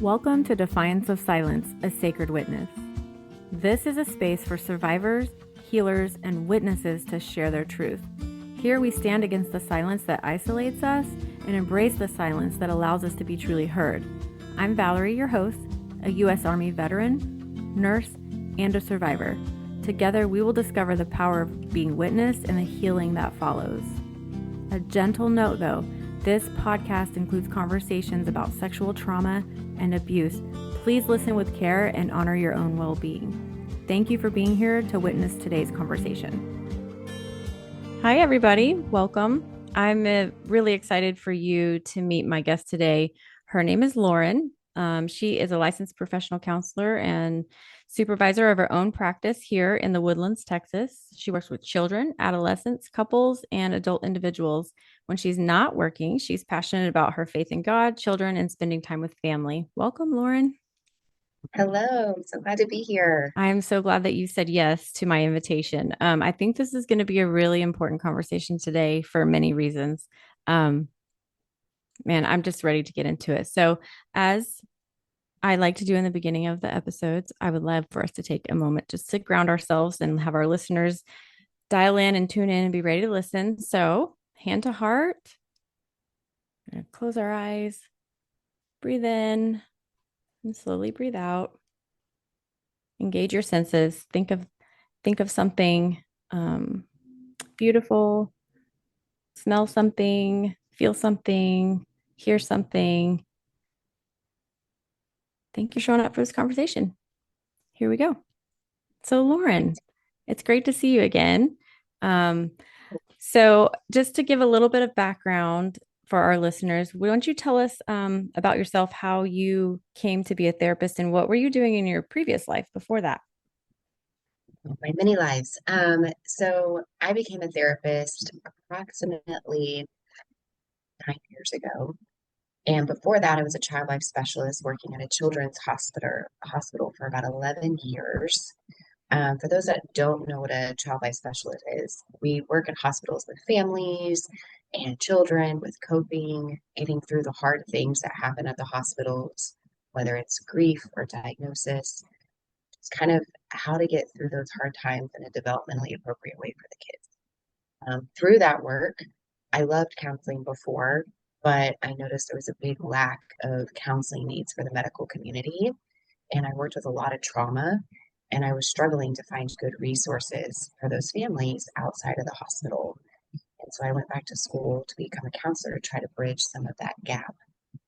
Welcome to Defiance of Silence, a Sacred Witness. This is a space for survivors, healers, and witnesses to share their truth. Here we stand against the silence that isolates us and embrace the silence that allows us to be truly heard. I'm Valerie, your host, a U.S. Army veteran, nurse, and a survivor. Together, we will discover the power of being witnessed and the healing that follows. A gentle note, though, this podcast includes conversations about sexual trauma and abuse. Please listen with care and honor your own well-being. Thank you for being here to witness today's conversation. Hi, everybody. Welcome. I'm really excited for you to meet my guest today. Her name is Lauren. She is a licensed professional counselor and supervisor of her own practice here in the Woodlands, Texas. She works with children, adolescents, couples, and adult individuals. When she's not working, she's passionate about her faith in God, children, and spending time with family. Welcome, Lauren. Hello, I'm so glad to be here. I'm so glad that you said yes to my invitation. I think this is going to be a really important conversation today for many reasons. Um, Man, I'm just ready to get into it. So, as I like to do in the beginning of the episodes, I would love for us to take a moment just to ground ourselves and have our listeners dial in and tune in and be ready to listen. So, hand to heart, close our eyes, breathe in, and slowly breathe out. Engage your senses. Think of something beautiful, smell something, feel something, hear something. Thank you for showing up for this conversation. Here we go. So, Lauren, it's great to see you again. Um, so, just to give a little bit of background for our listeners, why don't you tell us about yourself, how you came to be a therapist, and what were you doing in your previous life before that? My many lives. So I became a therapist approximately 9 years ago. And before that, I was a child life specialist working at a children's hospital for about 11 years. For those that don't know what a child life specialist is, we work in hospitals with families and children with coping, getting through the hard things that happen at the hospitals, whether it's grief or diagnosis. It's kind of how to get through those hard times in a developmentally appropriate way for the kids. Through that work, I loved counseling before, but I noticed there was a big lack of counseling needs for the medical community. And I worked with a lot of trauma, and I was struggling to find good resources for those families outside of the hospital. And so I went back to school to become a counselor to try to bridge some of that gap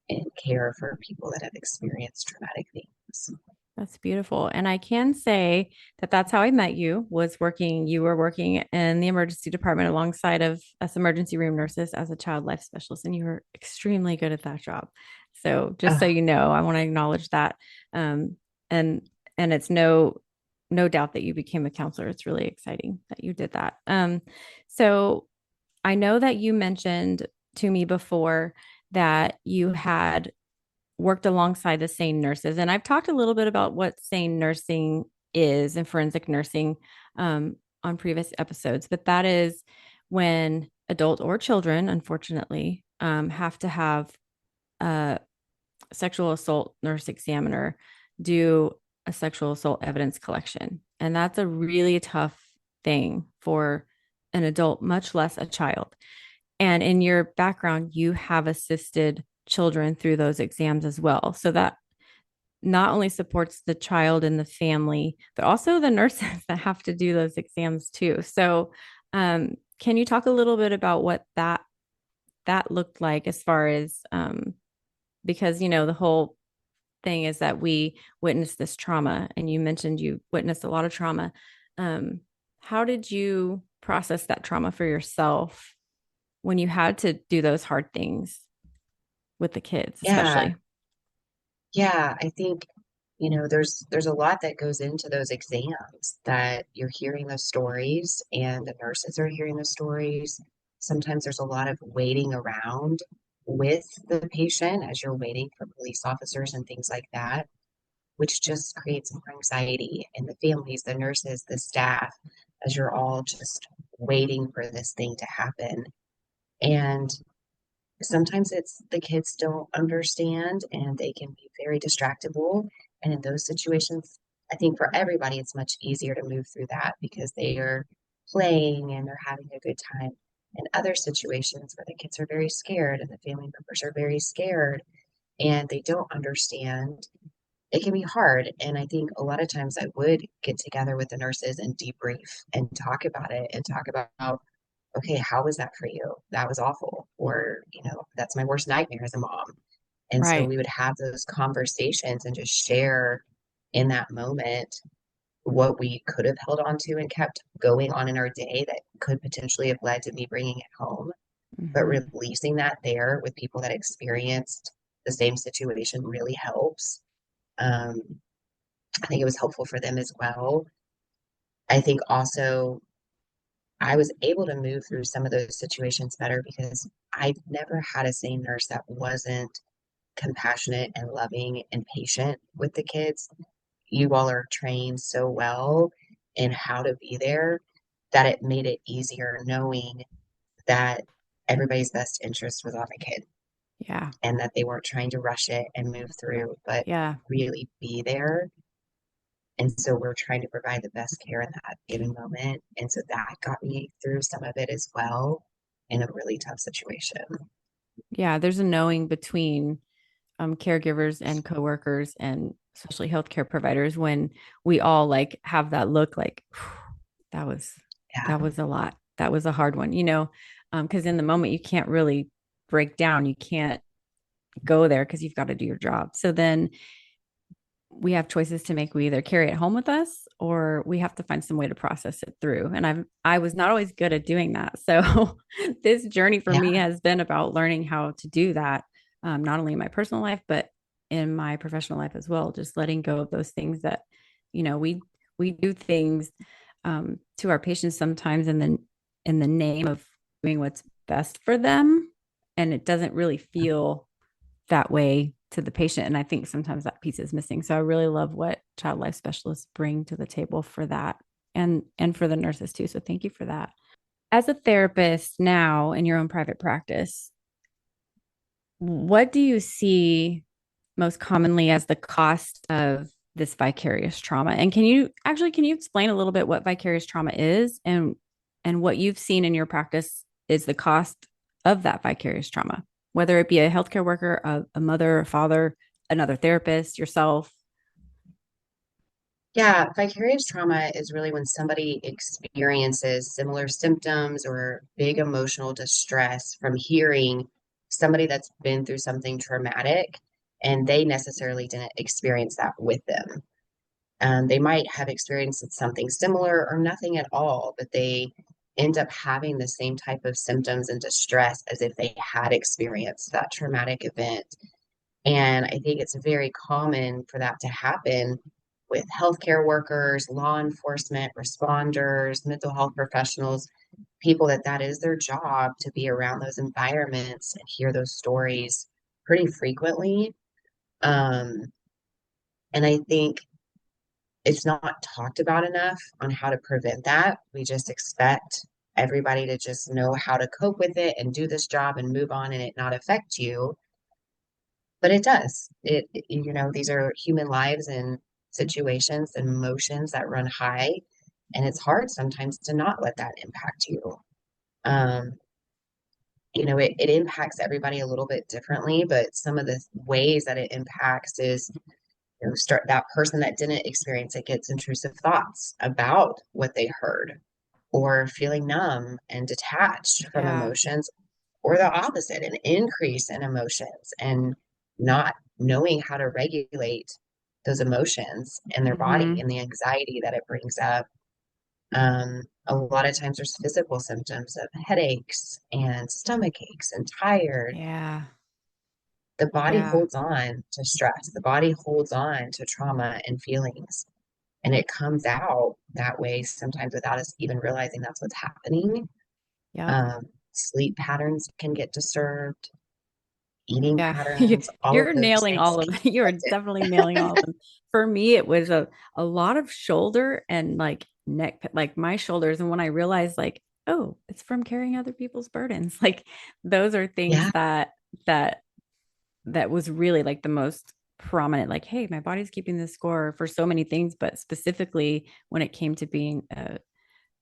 in care for people that have experienced traumatic things. That's beautiful. And I can say that that's how I met you, you were working in the emergency department alongside of us emergency room nurses as a child life specialist, and you were extremely good at that job. So just so Oh, you know, I want to acknowledge that. Um, and it's no doubt that you became a counselor. It's really exciting that you did that. So I know that you mentioned to me before that you had worked alongside the SANE nurses. And I've talked a little bit about what SANE nursing is and forensic nursing on previous episodes, but that is when adult or children, unfortunately, have to have a sexual assault nurse examiner do a sexual assault evidence collection. And that's a really tough thing for an adult, much less a child. And in your background, you have assisted children through those exams as well. So that not only supports the child and the family, but also the nurses that have to do those exams too. So, can you talk a little bit about what that looked like as far as because the whole thing is that we witness this trauma, and you mentioned you witnessed a lot of trauma. Um, how did you process that trauma for yourself when you had to do those hard things with the kids, yeah, especially? yeah. I think, there's a lot that goes into those exams that you're hearing the stories and the nurses are hearing the stories. Sometimes there's a lot of waiting around with the patient as you're waiting for police officers and things like that, which just creates more anxiety in the families, the nurses, the staff, as you're all just waiting for this thing to happen. And sometimes it's the kids don't understand and they can be very distractible. And in those situations, I think for everybody, it's much easier to move through that because they are playing and they're having a good time. In other situations where the kids are very scared and the family members are very scared and they don't understand, it can be hard. And I think a lot of times I would get together with the nurses and debrief and talk about it and talk about, okay, how was that for you? That was awful. Or, that's my worst nightmare as a mom. And so Right. we would have those conversations and just share in that moment what we could have held on to and kept going on in our day that could potentially have led to me bringing it home. But Hmm. releasing that there with people that experienced the same situation really helps. Um, I think it was helpful for them as well. I think also I was able to move through some of those situations better because I've never had a same nurse that wasn't compassionate and loving and patient with the kids. You all are trained so well in how to be there that it made it easier knowing that everybody's best interest was on the kid Yeah. and that they weren't trying to rush it and move through, but Yeah. really be there. And so we're trying to provide the best care in that given moment. And so that got me through some of it as well in a really tough situation. Yeah. There's a knowing between caregivers and coworkers and especially healthcare providers when we all like have that look like that was Yeah. that was a lot. That was a hard one, because in the moment you can't really break down. You can't go there because you've got to do your job. So then we have choices to make. We either carry it home with us or we have to find some way to process it through. And I was not always good at doing that. So this journey for me Yeah. has been about learning how to do that, not only in my personal life, but in my professional life as well. Just letting go of those things that, we do things to our patients sometimes in the name of doing what's best for them. And it doesn't really feel that way to the patient. And I think sometimes that piece is missing. So I really love what child life specialists bring to the table for that and for the nurses too. So thank you for that. As a therapist now in your own private practice, what do you see most commonly as the cost of this vicarious trauma? And can you explain a little bit what vicarious trauma is and what you've seen in your practice is the cost of that vicarious trauma, whether it be a healthcare worker, a mother, a father, another therapist, yourself? Yeah, vicarious trauma is really when somebody experiences similar symptoms or big emotional distress from hearing somebody that's been through something traumatic and they necessarily didn't experience that with them. They might have experienced something similar or nothing at all, but they end up having the same type of symptoms and distress as if they had experienced that traumatic event. And I think it's very common for that to happen with healthcare workers, law enforcement, responders, mental health professionals, people that is their job to be around those environments and hear those stories pretty frequently. Um, and I think it's not talked about enough on how to prevent that. We just expect everybody to just know how to cope with it and do this job and move on and it not affect you. But it does. These are human lives and situations and emotions that run high. And it's hard sometimes to not let that impact you. Um, it impacts everybody a little bit differently, but some of the ways that it impacts is start that person that didn't experience it gets intrusive thoughts about what they heard or feeling numb and detached from Yeah. emotions or the opposite, an increase in emotions and not knowing how to regulate those emotions in their body Mm-hmm. and the anxiety that it brings up. A lot of times there's physical symptoms of headaches and stomach aches and tired. Yeah. The body Yeah. holds on to stress. The body holds on to trauma and feelings. And it comes out that way sometimes without us even realizing that's what's happening. Yep. Sleep patterns can get disturbed, eating Yeah, patterns, all of you're those nailing things all of can them. You are affect it. definitely nailing all of them. For me, it was a lot of shoulder and like neck, like my shoulders. And when I realized like oh, it's from carrying other people's burdens. Like those are things Yeah, that that was really like the most prominent, like, hey, my body's keeping the score for so many things, but specifically when it came to being a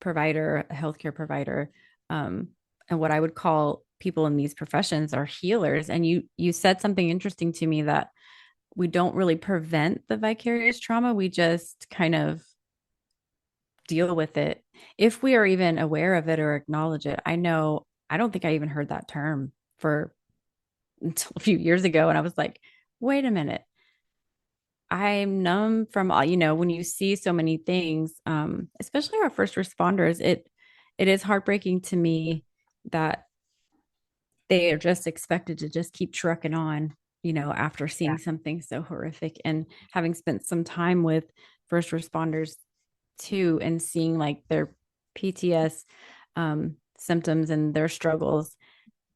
provider, a healthcare provider, um, and what I would call people in these professions are healers. And you said something interesting to me that we don't really prevent the vicarious trauma. We just kind of deal with it if we are even aware of it or acknowledge it. I know I don't think I even heard that term for until a few years ago. And I was like, wait a minute. I'm numb from all, when you see so many things, especially our first responders, it is heartbreaking to me that they are just expected to just keep trucking on, after yeah, seeing something so horrific. And having spent some time with first responders too, and seeing like their PTS symptoms and their struggles,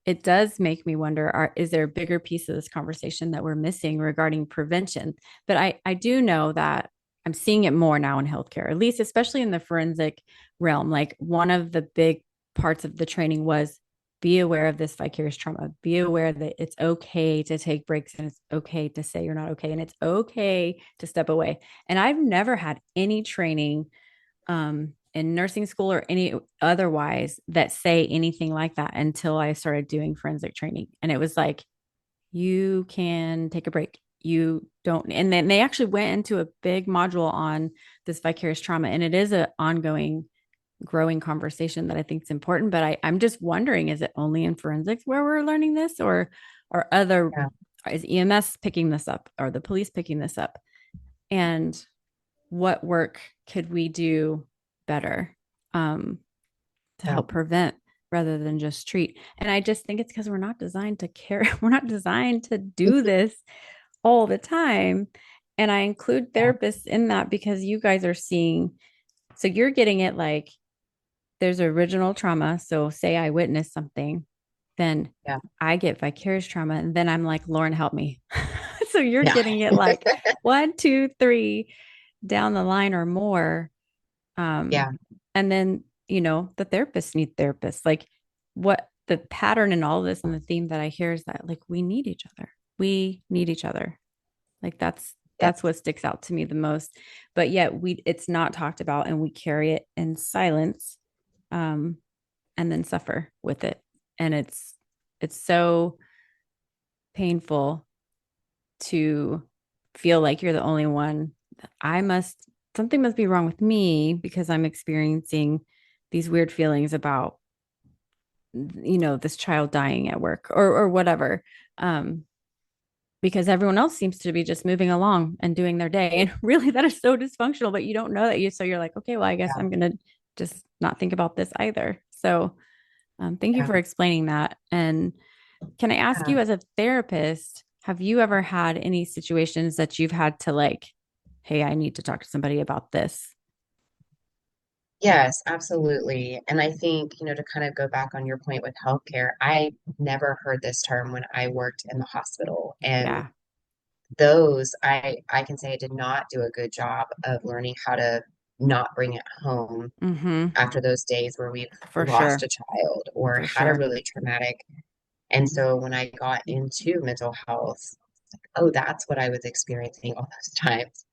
it does make me wonder, is there a bigger piece of this conversation that we're missing regarding prevention? But I do know that I'm seeing it more now in healthcare, at least especially in the forensic realm. Like one of the big parts of the training was be aware of this vicarious trauma, be aware that it's okay to take breaks and it's okay to say you're not okay and it's okay to step away. And I've never had any training in nursing school or any otherwise that say anything like that until I started doing forensic training. And it was like, you can take a break. You don't. And then they actually went into a big module on this vicarious trauma. And it is an ongoing, growing conversation that I think is important. But I'm just wondering, is it only in forensics where we're learning this or other, yeah, is EMS picking this up or the police picking this up? And what work could we do better um, to yeah, help prevent rather than just treat? And I just think it's because we're not designed to care. We're not designed to do this all the time. And I include yeah, therapists in that because you guys are seeing, so you're getting it like there's original trauma. So say I witnessed something, then yeah, I get vicarious trauma. And then I'm like, Lauren, help me. So you're yeah, getting it like one, two, three down the line or more. Um, yeah, and then, the therapists need therapists. Like what the pattern in all of this and the theme that I hear is that like we need each other. We need each other. Like that's yes, what sticks out to me the most. But yet it's not talked about and we carry it in silence, um, and then suffer with it. And it's so painful to feel like you're the only one. I must, something must be wrong with me because I'm experiencing these weird feelings about, this child dying at work or whatever. Um, because everyone else seems to be just moving along and doing their day. And really that is so dysfunctional, but you don't know that so you're like, okay, well, I guess yeah, I'm going to just not think about this either. So thank you yeah, for explaining that. And can I ask yeah. you, as a therapist, have you ever had any situations that you've had to like, hey, I need to talk to somebody about this? Yes, absolutely. And I think, to kind of go back on your point with healthcare, I never heard this term when I worked in the hospital. And Yeah. those, I can say I did not do a good job of learning how to not bring it home Mm-hmm. after those days where we've For lost sure. a child or For had a sure. really traumatic. And so when I got into mental health, oh, that's what I was experiencing all those times.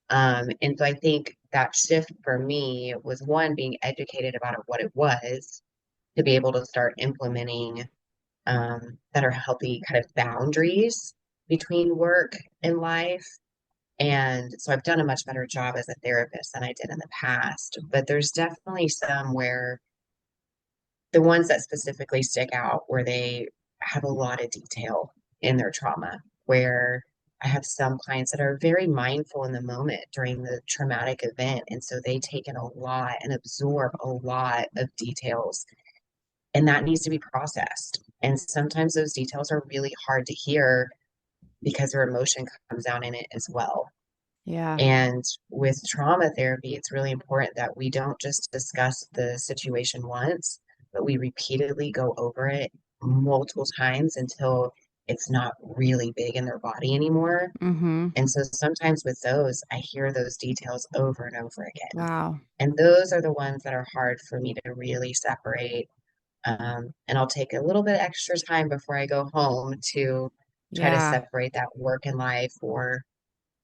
And so I think that shift for me was one, being educated about what it was to be able to start implementing better healthy kind of boundaries between work and life. And so I've done a much better job as a therapist than I did in the past. But there's definitely some where the ones that specifically stick out where they have a lot of detail in their trauma, where I have some clients that are very mindful in the moment during the traumatic event. And so they take in a lot and absorb a lot of details, and that needs to be processed. And sometimes those details are really hard to hear because their emotion comes down in it as well. Yeah. And with trauma therapy, it's really important that we don't just discuss the situation once, but we repeatedly go over it multiple times until it's not really big in their body anymore. Mm-hmm. And so sometimes with those, I hear those details over and over again. Wow. And those are the ones that are hard for me to really separate. And I'll take a little bit extra time before I go home to try to Yeah. separate that work and life, or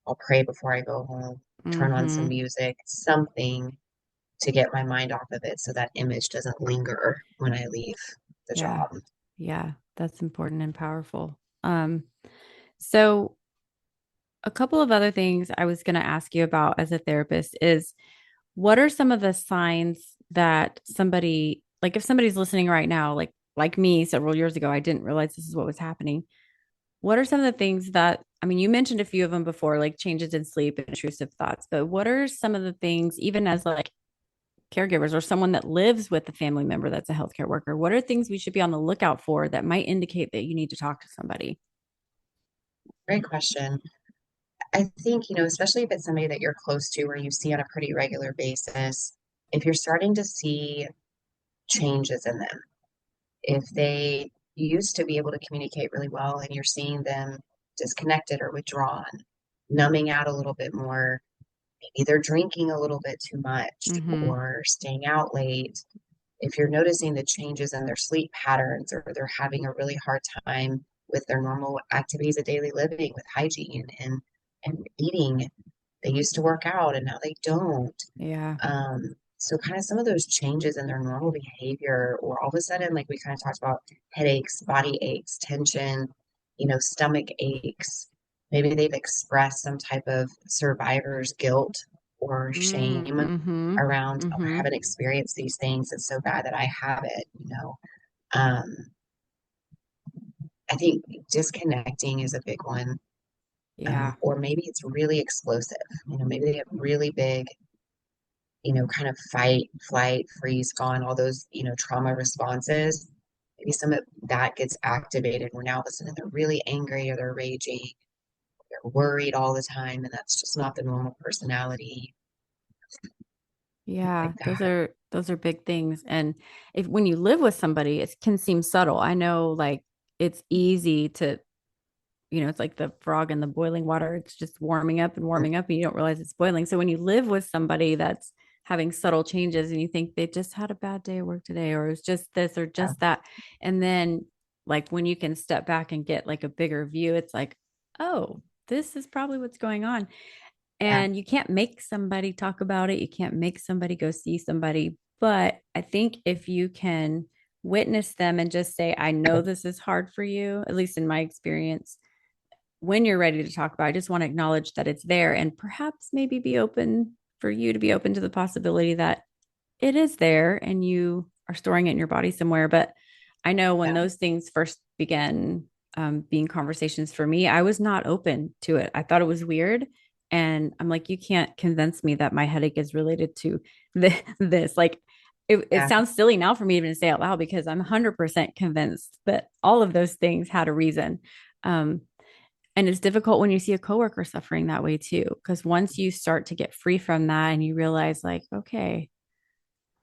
I'll pray before I go home, turn on some Mm-hmm. music, something to get my mind off of it so that image doesn't linger when I leave the Yeah. job. Yeah. That's important and powerful. So a couple of other things I was going to ask you about as a therapist is what are some of the signs that somebody, like if somebody's listening right now, like me several years ago, I didn't realize this is what was happening. What are some of the things that, I mean, you mentioned a few of them before, like changes in sleep and intrusive thoughts, but what are some of the things, even as like caregivers or someone that lives with a family member that's a healthcare worker, what are things we should be on the lookout for that might indicate that you need to talk to somebody? Great question. I think, especially if it's somebody that you're close to or you see on a pretty regular basis, if you're starting to see changes in them, if they used to be able to communicate really well and you're seeing them disconnected or withdrawn, numbing out a little bit more, maybe they're drinking a little bit too much Mm-hmm. or staying out late, if you're noticing the changes in their sleep patterns or they're having a really hard time with their normal activities of daily living with hygiene and eating, they used to work out and now they don't. Yeah. So kind of some of those changes in their normal behavior, or all of a sudden, like we kind of talked about, headaches, body aches, tension, stomach aches. Maybe they've expressed some type of survivor's guilt or shame Mm-hmm. around, oh, I Mm-hmm. haven't experienced these things. It's so bad that I have it. Um, I think disconnecting is a big one. Yeah. Or maybe it's really explosive. Maybe they have really big, kind of fight, flight, freeze, fawn, all those, trauma responses. Maybe some of that gets activated where now all of a sudden they're really angry or they're raging, they're worried all the time, and that's just not the normal personality Yeah, like that. those are big things. And if when you live with somebody, it can seem subtle. I know like it's easy to, it's like the frog in the boiling water. It's just warming up and you don't realize it's boiling. So when you live with somebody that's having subtle changes and you think they just had a bad day at work today or it's just this or Yeah, just that. And then like when you can step back and get like a bigger view, it's like, oh, this is probably what's going on. yeah, And you can't make somebody talk about it. You can't make somebody go see somebody. But I think if you can witness them and just say, I know this is hard for you, at least in my experience, when you're ready to talk about it, I just want to acknowledge that it's there and perhaps maybe be open for you to be open to the possibility that it is there and you are storing it in your body somewhere. But I know when yeah, those things first began being conversations for me, I was not open to it. I thought it was weird. And I'm like, you can't convince me that my headache is related to this. Like, it yeah, sounds silly now for me to even say out loud because I'm 100% convinced that all of those things had a reason. Um, and it's difficult when you see a coworker suffering that way too, because once you start to get free from that and you realize, like, okay,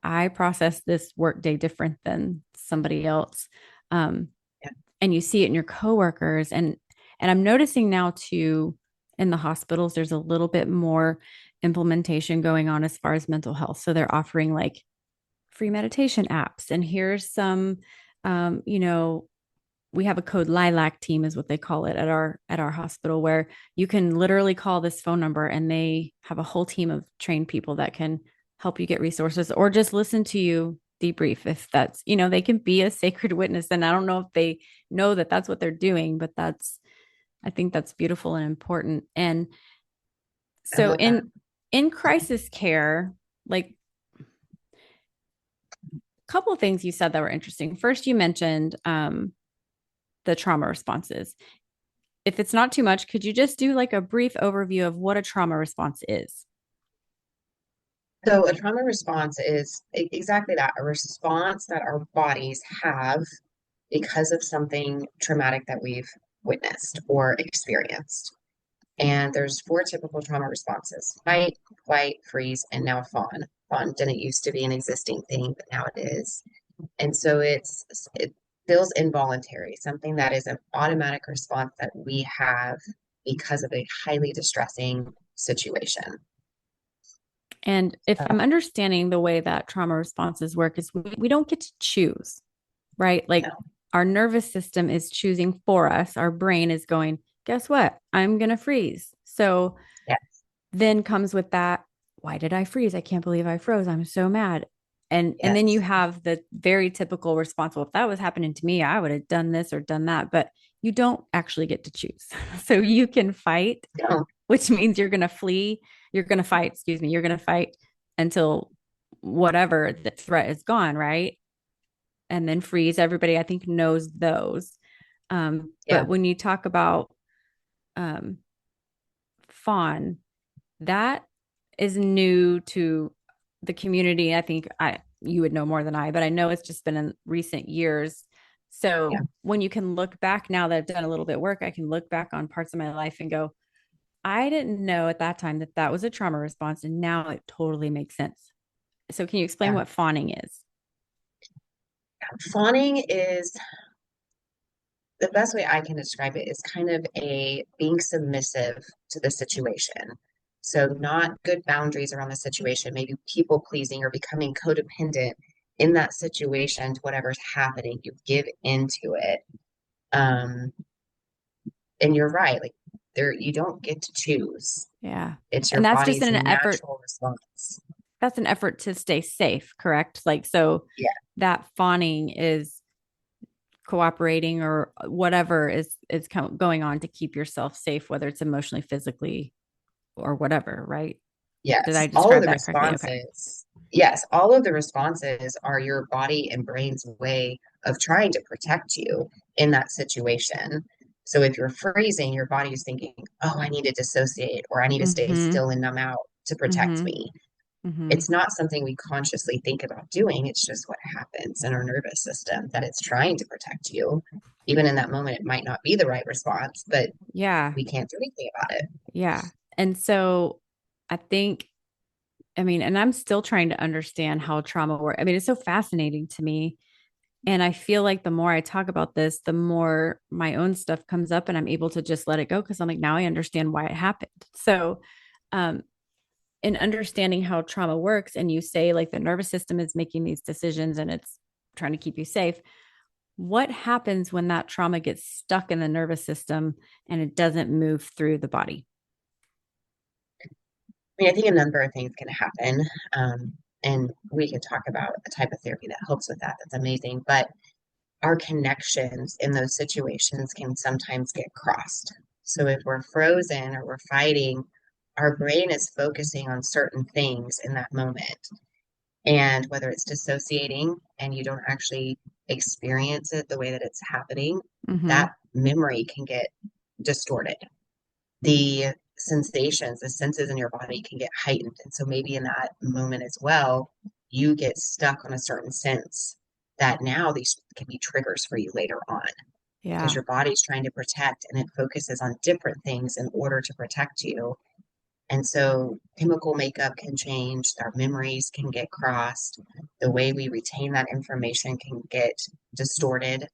I process this workday different than somebody else. Um, yeah, and you see it in your coworkers. And I'm noticing now too in the hospitals, there's a little bit more implementation going on as far as mental health. So they're offering like free meditation apps. And here's some, um, you know, we have a code lilac team is what they call it at our hospital where you can literally call this phone number and they have a whole team of trained people that can help you get resources or just listen to you debrief if that's they can be a sacred witness and I don't know if they know that that's what they're doing but that's I think that's beautiful and important and I so love that. in crisis care like a couple of things you said that were interesting first you mentioned the trauma responses if it's not too much, could you just do like a brief overview of what a trauma response is? So a trauma response is exactly that, a response that our bodies have because of something traumatic that we've witnessed or experienced. And there's four typical trauma responses: fight, flight, freeze, and now fawn. Fawn didn't used to be an existing thing, but now it is. And so feels involuntary, something that is an automatic response that we have because of a highly distressing situation. And if I'm Uh, understanding the way that trauma responses work, is we don't get to choose, right? Like no, our nervous system is choosing for us. Our brain is going, guess what? I'm going to freeze. So yeah, then comes with that, why did I freeze? I can't believe I froze. I'm so mad. And then you yes, have the very typical response. Well, if that was happening to me, I would have done this or done that. But you don't actually get to choose. So you can fight, no, which means you're going to flee. You're going to fight, excuse me. You're going to fight until whatever the threat is gone, right? And then freeze. Everybody, I think, knows those. yeah, But when you talk about um, fawn, that is new to the community. I think you would know more than I, but I know it's just been in recent years. yeah. So when you can look back now that I've done a little bit of work, I can look back on parts of my life and go, I didn't know at that time that that was a trauma response, and now it totally makes sense. So can you explain Yeah. what fawning is? Fawning is the best way I can describe it is kind of a being submissive to the situation. So not good boundaries around the situation, maybe people pleasing or becoming codependent in that situation to whatever's happening. You give into it. Um, and you're right, like there you don't get to choose. Yeah. It's your And that's just body's in an effort. natural response. That's an effort to stay safe, correct? Like, so Yeah. that fawning is cooperating or whatever is going on to keep yourself safe, whether it's emotionally, physically, or whatever, right? Did Yes. I describe that correctly? Okay. All of the responses are your body and brain's way of trying to protect you in that situation. So if you're freezing, your body is thinking, oh, I need to dissociate or I need to stay Mm-hmm. still and numb out to protect Mm-hmm. me. Mm-hmm. It's not something we consciously think about doing. It's just what happens in our nervous system that it's trying to protect you. Even in that moment, it might not be the right response, but Yeah. we can't do anything about it. Yeah. And so I think, I mean, and I'm still trying to understand how trauma works. I mean, it's so fascinating to me. And I feel like the more I talk about this, the more my own stuff comes up and I'm able to just let it go because I'm like, now I understand why it happened. So, um, in understanding how trauma works, and you say like the nervous system is making these decisions and it's trying to keep you safe, what happens when that trauma gets stuck in the nervous system and it doesn't move through the body? I mean, I think a number of things can happen. And we can talk about a type of therapy that helps with that. That's amazing. But our connections in those situations can sometimes get crossed. So if we're frozen or we're fighting, our brain is focusing on certain things in that moment. And whether it's dissociating and you don't actually experience it the way that it's happening, Mm-hmm. that memory can get distorted. The sensations, the senses in your body can get heightened. And so maybe in that moment as well, you get stuck on a certain sense that now these can be triggers for you later on because Yeah. your body's trying to protect and it focuses on different things in order to protect you. And so chemical makeup can change, our memories can get crossed, the way we retain that information can get distorted.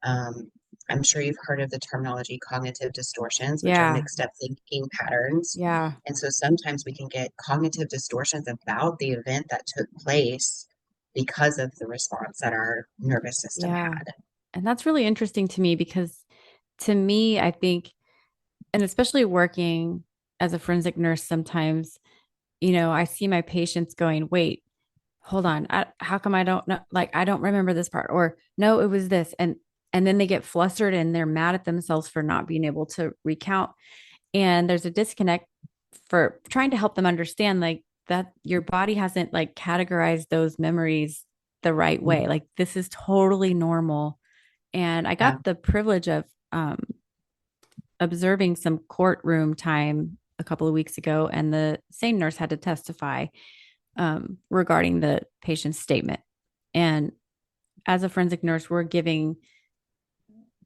um, I'm sure you've heard of the terminology cognitive distortions, which are Yeah. mixed up thinking patterns. Yeah. And so sometimes we can get cognitive distortions about the event that took place because of the response that our nervous system Yeah. had. And that's really interesting to me because to me, I think, and especially working as a forensic nurse, sometimes, I see my patients going, wait, hold on. How come I don't know? Like, I don't remember this part, or no, it was this. And then they get flustered and they're mad at themselves for not being able to recount. And there's a disconnect for trying to help them understand like that your body hasn't like categorized those memories the right way. Like this is totally normal. And I Yeah, got the privilege of observing some courtroom time a couple of weeks ago, and the same nurse had to testify regarding the patient's statement. And as a forensic nurse, we're giving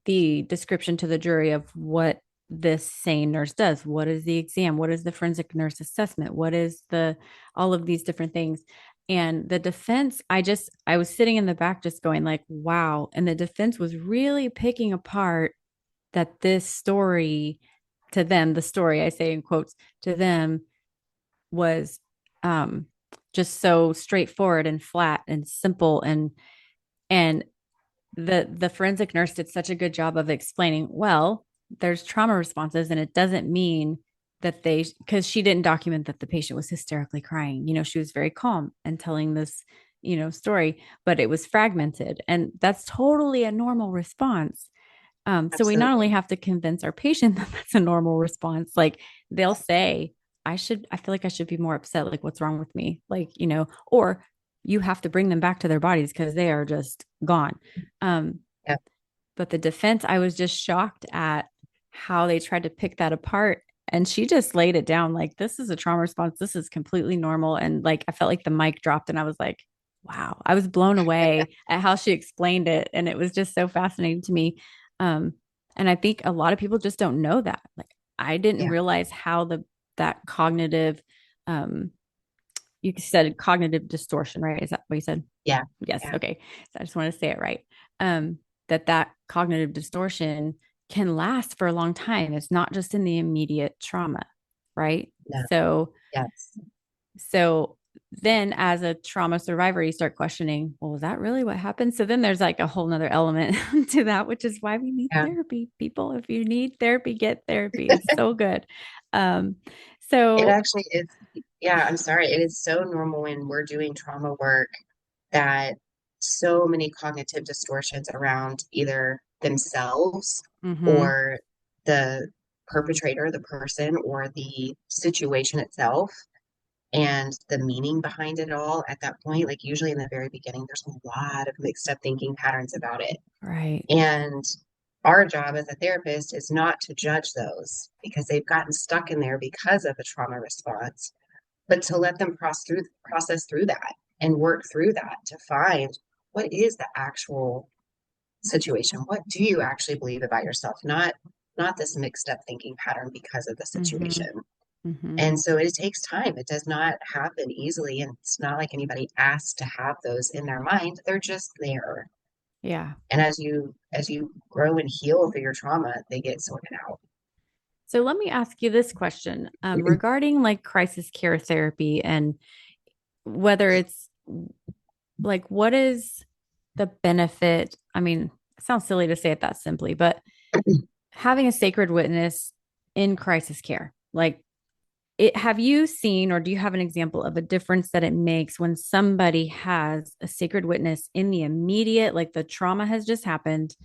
the description to the jury of what this sane nurse does. What is the exam? What is the forensic nurse assessment? What is the all of these different things? And the defense, I was sitting in the back just going like, wow. And the defense was really picking apart that this story to them, the story I say in quotes to them was um just so straightforward and flat and simple and the forensic nurse did such a good job of explaining, well, there's trauma responses and it doesn't mean that they, because she didn't document that the patient was hysterically crying. She was very calm and telling this, story, but it was fragmented. And that's totally a normal response. So we not only Absolutely. have to convince our patient that that's a normal response, like they'll say, I feel like I should be more upset. Like, what's wrong with me? Like, or you have to bring them back to their bodies because they are just gone. Um, Yeah. but the defense, I was just shocked at how they tried to pick that apart. And she just laid it down like, this is a trauma response. This is completely normal. And like, I felt like the mic dropped and I was like, wow, I was blown away at how she explained it. And it was just so fascinating to me. Um, and I think a lot of people just don't know that. Like, I didn't Yeah. realize how that cognitive, um, you said cognitive distortion, right? Is that what you said? Yeah. Yes. Yeah. Okay. So I just want to say it right. That cognitive distortion can last for a long time. It's not just in the immediate trauma, right? No. So, Yes. so then as a trauma survivor, you start questioning, well, was that really what happened? So then there's like a whole nother element to that, which is why we need Yeah. therapy. People, if you need therapy, get therapy. It's so good. Um, It so actually is. Yeah, I'm sorry. It is so normal when we're doing trauma work that so many cognitive distortions around either themselves mhm, or the perpetrator, the person, or the situation itself, and the meaning behind it all at that point. Like, usually in the very beginning, there's a lot of mixed up thinking patterns about it. right. And our job as a therapist is not to judge those because they've gotten stuck in there because of a trauma response, but to let them process through that and work through that to find what is the actual situation. What do you actually believe about yourself? Not this mixed up thinking pattern because of the situation. Mhm, mhm. And so it takes time. It does not happen easily, and it's not like anybody asks to have those in their mind. They're just there. Yeah. And as you grow and heal through your trauma, they get sorted out. So let me ask you this question regarding like crisis care therapy and whether it's like, what is the benefit? I mean, it sounds silly to say it that simply, but having a sacred witness in crisis care, like, have you seen or do you have an example of a difference that it makes when somebody has a sacred witness in the immediate, like the trauma has just happened,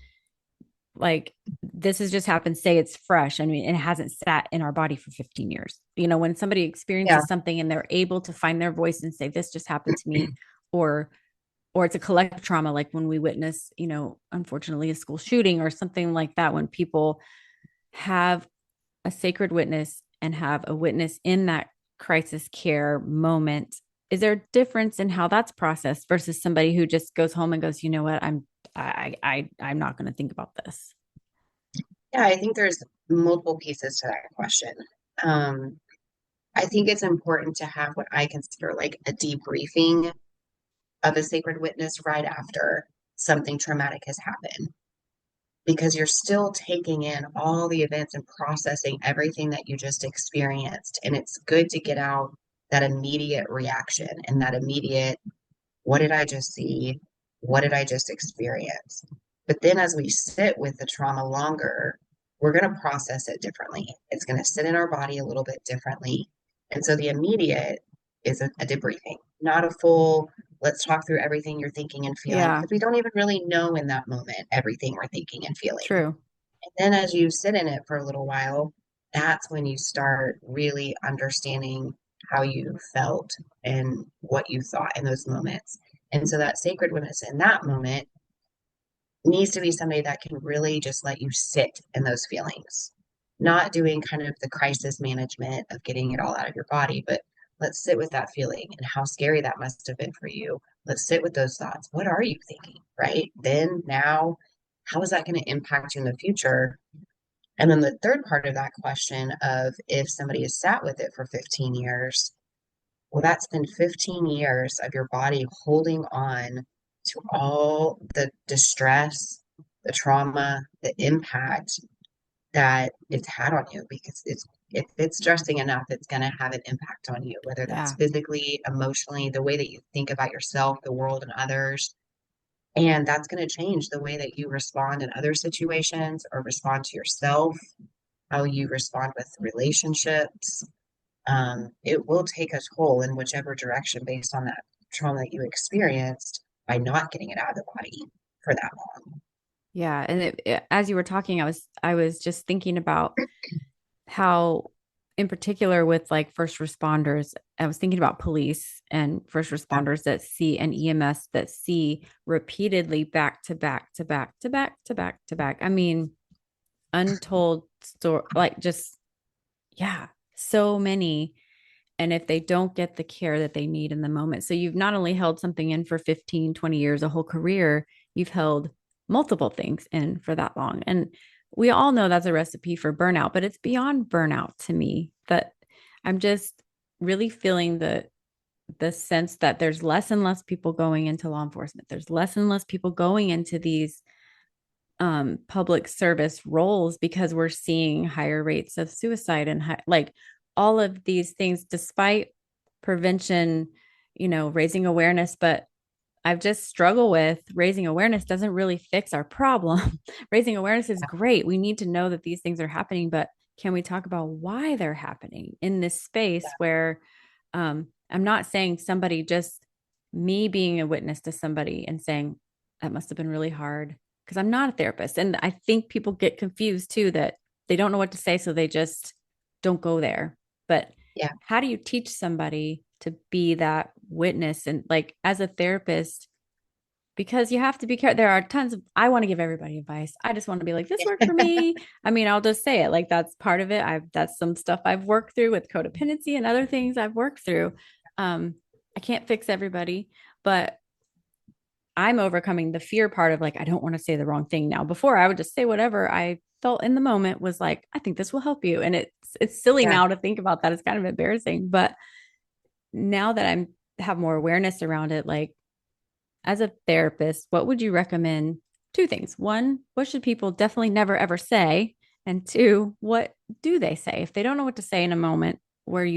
like this has just happened, say it's fresh, I mean it hasn't sat in our body for 15 years, when somebody Yeah, experiences something and they're able to find their voice and say this just happened to me, or it's a collective trauma, like when we witness, unfortunately a school shooting or something like that, when people have a sacred witness and have a witness in that crisis care moment, is there a difference in how that's processed versus somebody who just goes home and goes, you know what, I'm not going to think about this. yeah, I think there's multiple pieces to that question. Um, I think it's important to have what I consider like a debriefing of a sacred witness right after something traumatic has happened, because you're still taking in all the events and processing everything that you just experienced. And it's good to get out that immediate reaction and that immediate, what did I just see? What did I just experience? But then as we sit with the trauma longer, we're going to process it differently. It's going to sit in our body a little bit differently. And so the immediate is a debriefing, not a full, let's talk through everything you're thinking and feeling, Yeah, because we don't even really know in that moment everything we're thinking and feeling. true. And then as you sit in it for a little while, that's when you start really understanding how you felt and what you thought in those moments. And so that sacred witness in that moment needs to be somebody that can really just let you sit in those feelings, not doing kind of the crisis management of getting it all out of your body, but let's sit with that feeling and how scary that must have been for you. Let's sit with those thoughts. What are you thinking? Right then, now, how is that going to impact you in the future? And then the third part of that question of if somebody has sat with it for 15 years, Well, that's been 15 years of your body holding on to all the distress, the trauma, the impact that it's had on you because it's if it's stressing enough, it's going to have an impact on you, whether that's Yeah. physically, emotionally, the way that you think about yourself, the world, and others. And that's going to change the way that you respond in other situations or respond to yourself, how you respond with relationships. It will take a toll in whichever direction based on that trauma that you experienced by not getting it out of the body for that long. Yeah. And as you were talking, I was just thinking about how, in particular, with like first responders, I was thinking about police and first Yeah, responders that see and EMS that see repeatedly back to back to back to back to back to back. I mean, untold story, like just, yeah, so many. And if they don't get the care that they need in the moment. So you've not only held something in for 15, 20 years, a whole career, you've held multiple things in for that long. And we all know that's a recipe for burnout, but it's beyond burnout to me. That I'm just really feeling the sense that there's less and less people going into law enforcement. There's less and less people going into these public service roles because we're seeing higher rates of suicide and like all of these things, despite prevention, raising awareness. But I've just struggled with raising awareness doesn't really fix our problem. Raising awareness is great. We need to know that these things are happening, but can we talk about why they're happening in this space where I'm not saying somebody, just me being a witness to somebody and saying that must have been really hard, because I'm not a therapist. And I think people get confused too, that they don't know what to say. So they just don't go there. But yeah, how do you teach somebody to be that witness? And like as a therapist, because you have to be careful. There are tons of, I want to give everybody advice. I just want to be like, this worked for me. I mean, I'll just say it. Like that's part of it. That's some stuff I've worked through with codependency and other things I've worked through. Um, I can't fix everybody, but I'm overcoming the fear part of like, I don't want to say the wrong thing now. Before I would just say whatever I felt in the moment was like, I think this will help you. And it's silly yeah. now to think about that. It's kind of embarrassing. But now that I'm have more awareness around it, like as a therapist, what would you recommend? Two things. One, what should people definitely never ever say? And two, what do they say if they don't know what to say in a moment where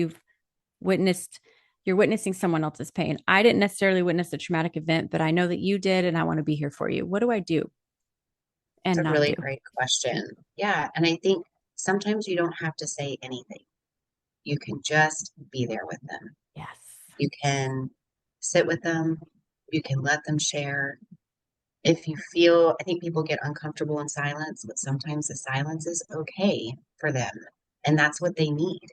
witnessed you're witnessing someone else's pain? I didn't necessarily witness a traumatic event, but I know that you did, and I want to be here for you. What do I do It's and a not do? really great question. Yeah. And I think sometimes you don't have to say anything. You can just be there with them. Yes. You can sit with them. You can let them share. If you feel, I think people get uncomfortable in silence, but sometimes the silence is okay for them. And that's what they need.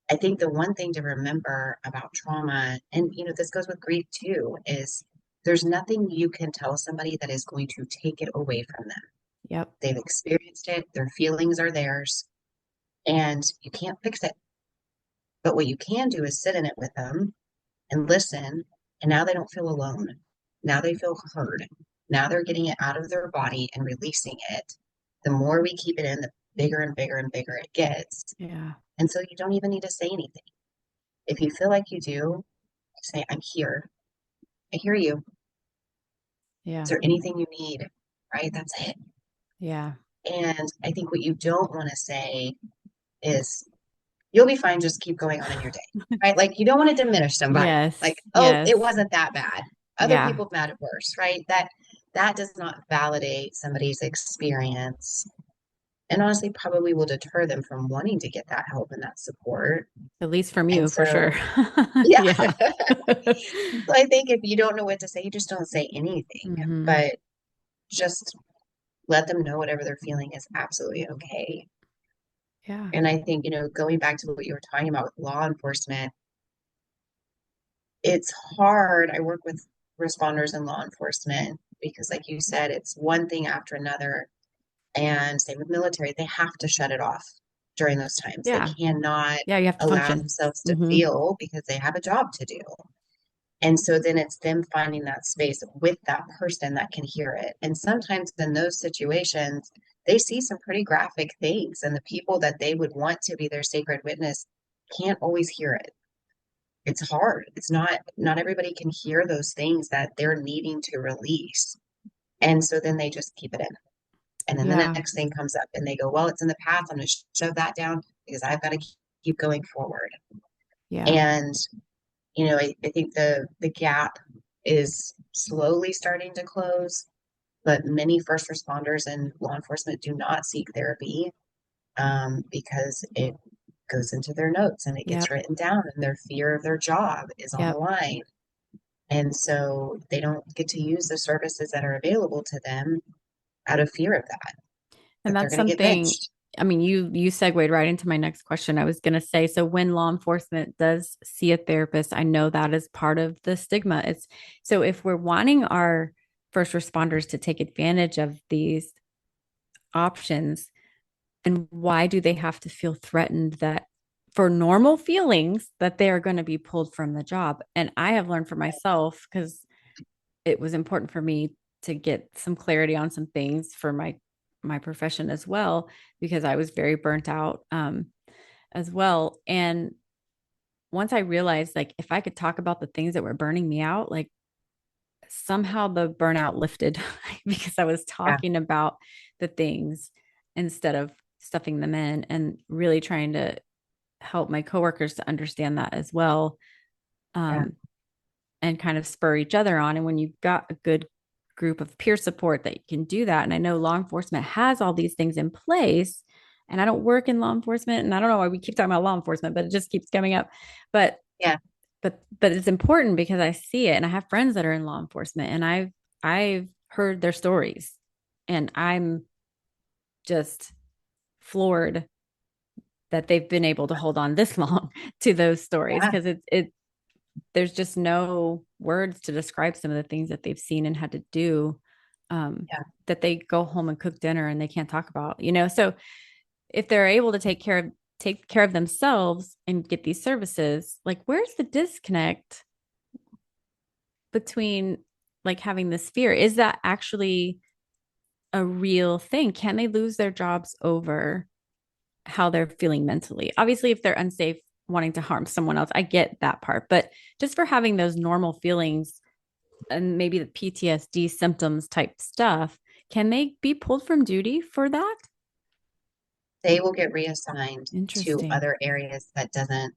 I think the one thing to remember about trauma, and this goes with grief too, is there's nothing you can tell somebody that is going to take it away from them. Yep. They've experienced it, their feelings are theirs, and you can't fix it. But what you can do is sit in it with them and listen. And now they don't feel alone. Now they feel heard. Now they're getting it out of their body and releasing it. The more we keep it in, the bigger and bigger and bigger it gets. Yeah. And so you don't even need to say anything. If you feel like you do, say, I'm here. I hear you. Is Yeah. there anything you need? Right? That's it. Yeah. And I think what you don't want to say is, you'll be fine, just keep going on in your day. Right? Like you don't want to diminish somebody. Yes. Like, oh, Yes. it wasn't that bad. Other Yeah. people have had it worse, right? That does not validate somebody's experience. And honestly, probably will deter them from wanting to get that help and that support. At least from And you, for sure. so, yeah. Yeah. So I think if you don't know what to say, you just don't say anything. Hmm. But just let them know whatever they're feeling is absolutely okay. Yeah. And I think, going back to what you were talking about with law enforcement, it's hard. I work with responders and law enforcement because, like you said, it's one thing after another. And same with military, they have to shut it off during those times. They Yeah. cannot Yeah. You have to allow function. themselves to Hmm. feel because they have a job to do. And so then it's them finding that space with that person that can hear it. And sometimes in those situations, they see some pretty graphic things, and the people that they would want to be their sacred witness can't always hear it. it's hard. It's not everybody can hear those things that they're needing to release. And so then they just keep it in. And then the Yeah. next thing comes up and they go, well, it's in the past. I'm going to shove that down because I've got to keep going forward. Yeah. And, I think the gap is slowly starting to close, but many first responders and law enforcement do not seek therapy because it goes into their notes and it gets Yep. written down and their fear of their job is on the Yep. line. And so they don't get to use the services that are available to them out of fear of And that they're that's going to get something, benched. I mean, you segued right into my next question. I was going to say, so when law enforcement does see a therapist, I know that is part of the stigma. It's so if we're wanting our first responders to take advantage of these options, and why do they have to feel threatened that for normal feelings that they are going to be pulled from the job? And I have learned for myself because it was important for me to get some clarity on some things for my profession as well, because I was very burnt out as well. And once I realized, like, if I could talk about the things that were burning me out, like somehow the burnout lifted because I was Yeah, talking about the things instead of stuffing them in, and really trying to help my coworkers to understand that as well. yeah, Um, and kind of spur each other on. And when you've got a good group of peer support that you can do that, and I know law enforcement has all these things in place, and I don't work in law enforcement, and I don't know why we keep talking about law enforcement, but it just keeps coming up. But yeah. but it's important because I see it, and I have friends that are in law enforcement, and I've heard their stories, and I'm just floored that they've been able to hold on this long to those stories, Yeah, because it there's just no words to describe some of the things that they've seen and had to do, um, yeah, that they go home and cook dinner and they can't talk about, so if they're able to take care of themselves and get these services, like, where's the disconnect between, like, having this fear? Is that actually a real thing? Can they lose their jobs over how they're feeling mentally? Obviously, if they're unsafe, wanting to harm someone else, I get that part. But just for having those normal feelings and maybe the PTSD symptoms type stuff, can they be pulled from duty for that? they will get reassigned to Interesting. other areas that doesn't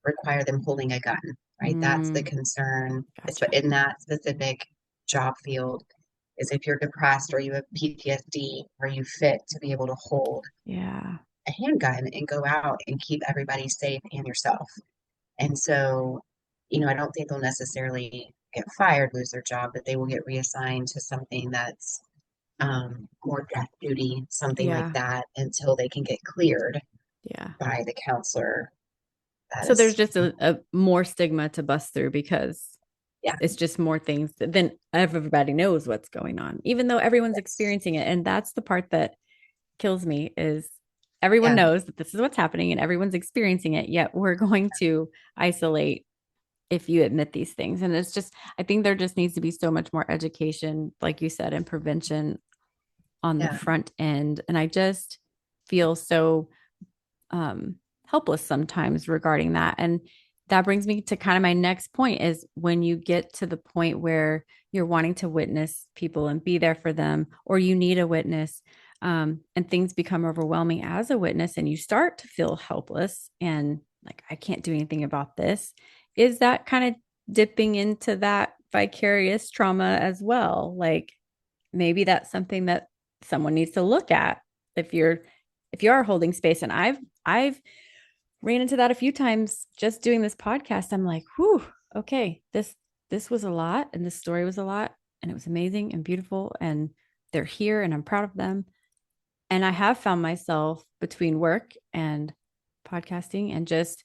require them holding a gun, right? That's the Mm, concern. It's gotcha. in that specific job field is if you're depressed or you have PTSD, are you fit to be able to hold Yeah. a handgun and go out and keep everybody safe and yourself? And so, I don't think they'll necessarily get fired, lose their job, but they will get reassigned to something that's more death duty, something like Yeah. that, until they can get cleared Yeah. by the counselor. That So there's is, just a more stigma to bust through because yeah, it's just more things that then everybody knows what's going on, even though everyone's yes, experiencing it. And that's the part that kills me is everyone yeah, knows that this is what's happening and everyone's experiencing it, yet we're going to isolate if you admit these things. And it's just, I think there just needs to be so much more education, like you said, and prevention on the yeah, front end. And I just feel so helpless sometimes regarding that. And that brings me to kind of my next point is when you get to the point where you're wanting to witness people and be there for them, or you need a witness, and things become overwhelming as a witness, and you start to feel helpless and like, I can't do anything about this. Is that kind of dipping into that vicarious trauma as well? Like, maybe that's something that someone needs to look at if you are holding space. And I've ran into that a few times just doing this podcast. I'm like, whew, okay, this was a lot, and this story was a lot, and it was amazing and beautiful, and they're here, and I'm proud of them. And I have found myself between work and podcasting and just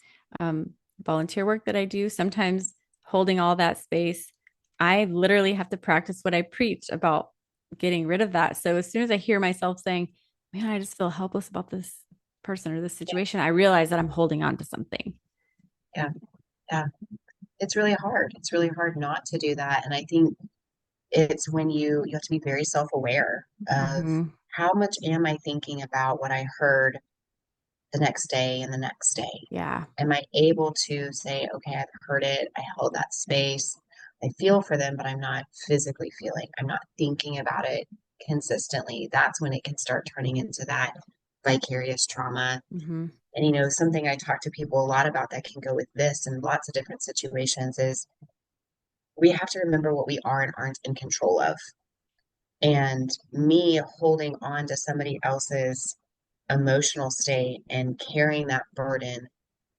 volunteer work that I do, sometimes holding all that space. I literally have to practice what I preach about getting rid of that. So as soon as I hear myself saying, man, I just feel helpless about this person or this situation, I realize that I'm holding on to something. yeah, yeah. It's really hard. It's really hard not to do that. And I think it's when you have to be very self-aware of Mm-hmm. how much am I thinking about what I heard the next day and the next day? Yeah. Am I able to say, okay, I've heard it, I held that space, I feel for them, but I'm not physically feeling, I'm not thinking about it consistently. That's when it can start turning into that vicarious trauma. Mm-hmm. And, you know, something I talk to people a lot about that can go with this in lots of different situations is we have to remember what we are and aren't in control of. And me holding on to somebody else's emotional state and carrying that burden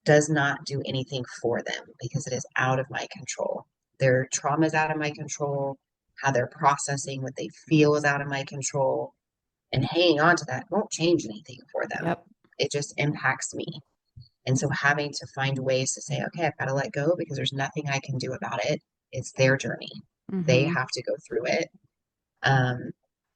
does not do anything for them because it is out of my control. Their trauma is out of my control. How they're processing what they feel is out of my control. And hanging on to that won't change anything for them. Yep. It just impacts me. And so having to find ways to say, okay, I've got to let go because there's nothing I can do about it. It's their journey. They Mm-hmm. have to go through it. Um,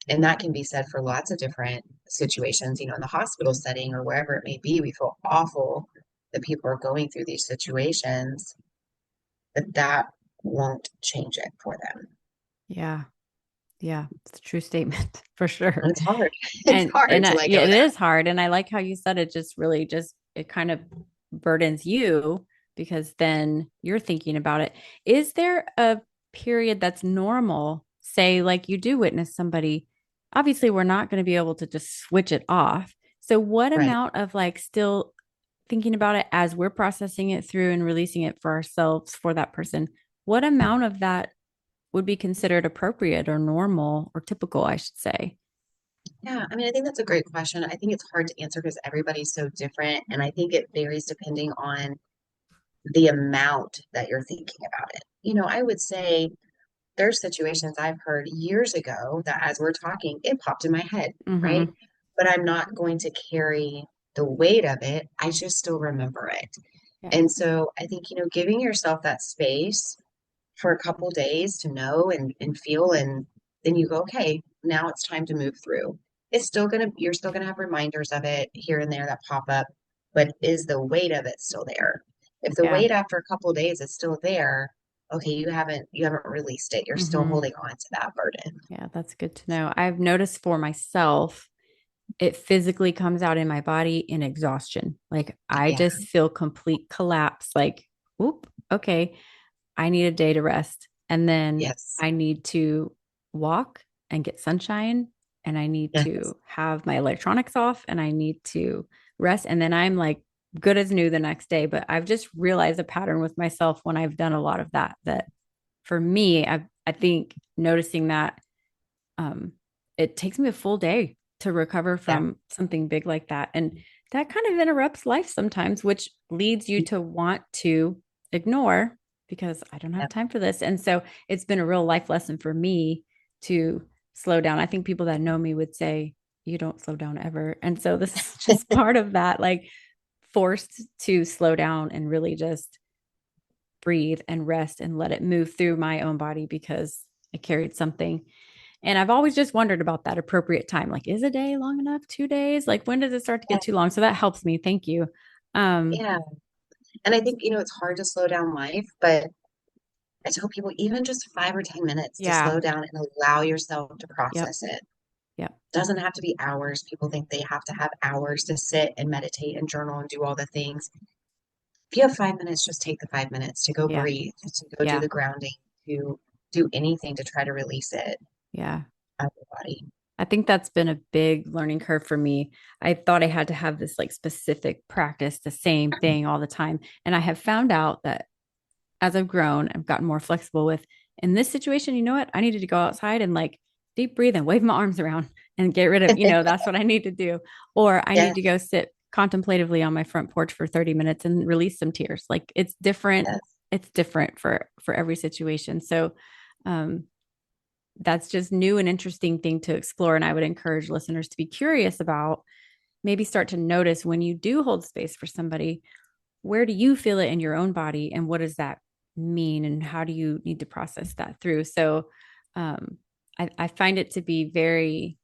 and that can be said for lots of different situations, you know, in the hospital setting or wherever it may be. We feel awful that people are going through these situations, but that won't change it for them. Yeah. Yeah. It's a true statement for sure. And it's hard. It's hard to let Yeah, go of it that. is hard. And I like how you said it just really just, it kind of burdens you because then you're thinking about it. Is there a period that's normal? Say, like you do witness somebody, obviously, we're not going to be able to just switch it off. So, what Right. amount of like still thinking about it as we're processing it through and releasing it for ourselves for that person? What amount of that would be considered appropriate or normal or typical, I should say? Yeah. I mean, I think that's a great question. I think it's hard to answer because everybody's so different. And I think it varies depending on the amount that you're thinking about it. You know, I would say there's situations I've heard years ago that as we're talking, it popped in my head, right? Mm-hmm. But I'm not going to carry the weight of it. I just still remember it. Yeah. And so I think, you know, giving yourself that space for a couple days to know and feel, and then you go, okay, now it's time to move through. It's still gonna, you're still gonna have reminders of it here and there that pop up, but is the weight of it still there? If the Yeah. weight after a couple of days is still there, okay, you haven't released it. You're still Mm-hmm. holding on to that burden. Yeah, that's good to know. I've noticed for myself, it physically comes out in my body in exhaustion. Like I Yeah. just feel complete collapse. Like, whoop, okay, I need a day to rest. And then Yes. I need to walk and get sunshine. And I need Yes. to have my electronics off and I need to rest. And then I'm like good as new the next day. But I've just realized a pattern with myself when I've done a lot of that, that for me, I think noticing that um, it takes me a full day to recover Yeah. from something big like that. And that kind of interrupts life sometimes, which leads you to want to ignore because I don't have Yeah. time for this. And so it's been a real life lesson for me to slow down. I think people that know me would say, you don't slow down ever. And so this is just part of that, like forced to slow down and really just breathe and rest and let it move through my own body because I carried something. And I've always just wondered about that appropriate time. Like, is a day long enough? 2 days? Like, when does it start to Yeah. get too long? So that helps me. Thank you. Um, Yeah. And I think, you know, it's hard to slow down life, but I tell people even just 5 or 10 minutes to yeah. slow down and allow yourself to Yep. process it. Yep. Doesn't have to be hours. People think they have to have hours to sit and meditate and journal and do all the things. If you have 5 minutes, just take the 5 minutes to go Yeah. breathe, to go do Yeah. the grounding, to do anything to try to release it Yeah. out of your body. I think that's been a big learning curve for me. I thought I had to have this like specific practice, the same thing all the time. And I have found out that as I've grown, I've gotten more flexible with in this situation, you know what? I needed to go outside and like deep breathe and wave my arms around and get rid of, that's what I need to do. Or I Yeah, need to go sit contemplatively on my front porch for 30 minutes and release some tears. Like it's different. yes, It's different for every situation. So um that's just new and interesting thing to explore. And I would encourage listeners to be curious about, maybe start to notice when you do hold space for somebody, where do you feel it in your own body and what does that mean and how do you need to process that through? So um, I find it to be very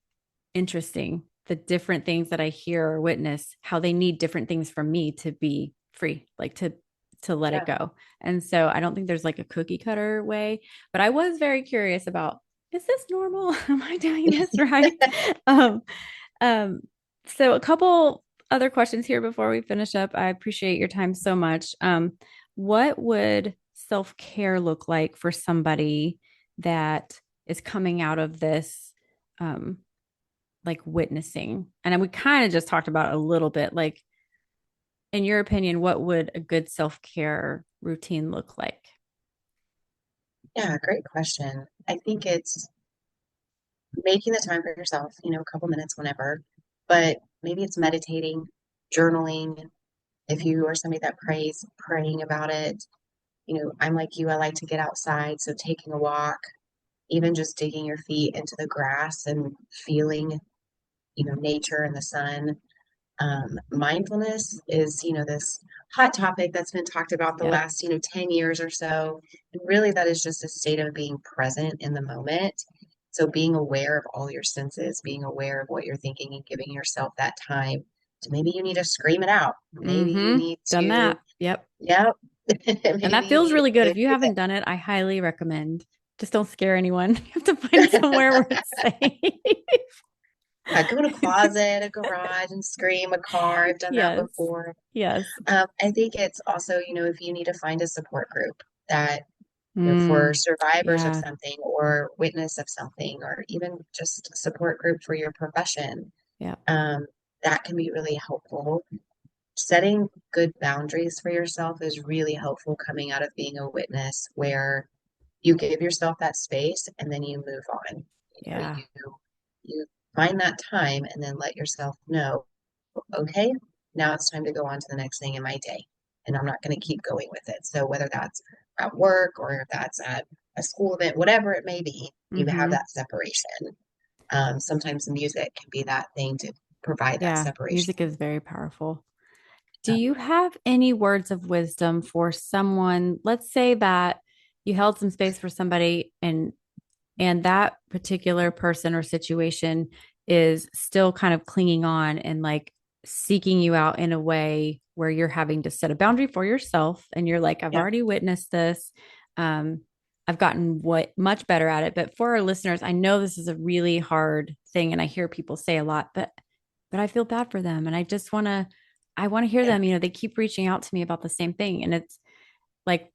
interesting, the different things that I hear or witness, how they need different things from me to be free, like to let it yeah, go. And so I don't think there's like a cookie cutter way, but I was very curious about, is this normal? Am I doing this right? um, um, so a couple other questions here before we finish up. I appreciate your time so much. What would self-care look like for somebody that is coming out of this, um, like witnessing? And we kind of just talked about a little bit, like, in your opinion, what would a good self-care routine look like? Yeah, great question. I think it's making the time for yourself, a couple minutes whenever, but maybe it's meditating, journaling. If you are somebody that prays, praying about it. I'm like you, I like to get outside. So taking a walk, even just digging your feet into the grass and feeling, nature and the sun. Mindfulness is, this hot topic that's been talked about the Yep. last, 10 years or so. And really, that is just a state of being present in the moment. So being aware of all your senses, being aware of what you're thinking and giving yourself that time to maybe you need to scream it out. Maybe you Mm-hmm. need Done to, that. Yep. yep. And that Maybe you feels need really good. to If you do that. haven't done it, I highly recommend. Just don't scare anyone. You have to find somewhere where it's safe. Yeah, go in a closet, a garage, and scream a car. I've done that Yes. before. Yes. I think it's also, if you need to find a support group that, for Mm, survivors of yeah. something or witness of something, or even just support group for your profession, Yeah. um, that can be really helpful. Setting good boundaries for yourself is really helpful coming out of being a witness where you give yourself that space and then you move on. Yeah. You find that time and then let yourself know, okay, now it's time to go on to the next thing in my day. And I'm not going to keep going with it. So whether that's at work or if that's at a school event, whatever it may be, you have Mm-hmm. that separation. Sometimes music can be that thing to provide that Yeah. separation. Music is very powerful. Do Uh, you have any words of wisdom for someone? Let's say that you held some space for somebody and that particular person or situation is still kind of clinging on and like seeking you out in a way where you're having to set a boundary for yourself and you're like, I've yeah, already witnessed this. um, I've gotten what much better at it, but for our listeners, I know this is a really hard thing and I hear people say a lot, but I feel bad for them and I want to hear yeah, them. They keep reaching out to me about the same thing, and it's like,